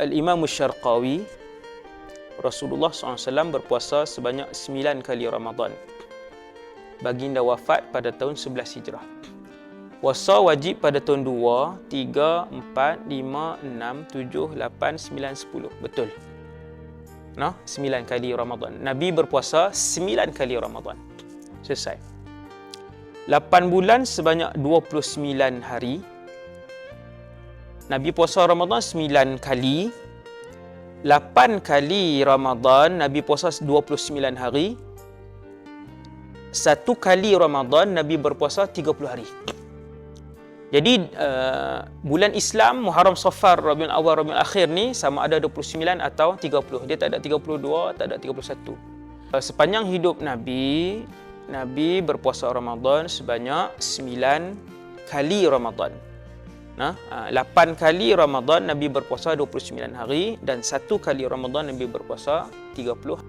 Al-Imam Syarqawi, Rasulullah SAW berpuasa sebanyak 9 kali Ramadan. Baginda wafat pada tahun 11 Hijrah. Puasa wajib pada tahun 2, 3, 4, 5, 6, 7, 8, 9, 10. Betul. 9 kali Ramadan. Nabi berpuasa 9 kali Ramadan. Selesai. 8 bulan sebanyak 29 hari. Nabi puasa Ramadan 9 kali. 8 kali Ramadan Nabi puasa 29 hari. 1 kali Ramadan Nabi berpuasa 30 hari. Jadi bulan Islam Muharram, Safar, Rabiul Awal, Rabiul Akhir ni sama ada 29 atau 30. Dia tak ada 32, tak ada 31. Sepanjang hidup Nabi berpuasa Ramadan sebanyak 9 kali Ramadan. 8 kali Ramadan Nabi berpuasa 29 hari dan 1 kali Ramadan Nabi berpuasa 30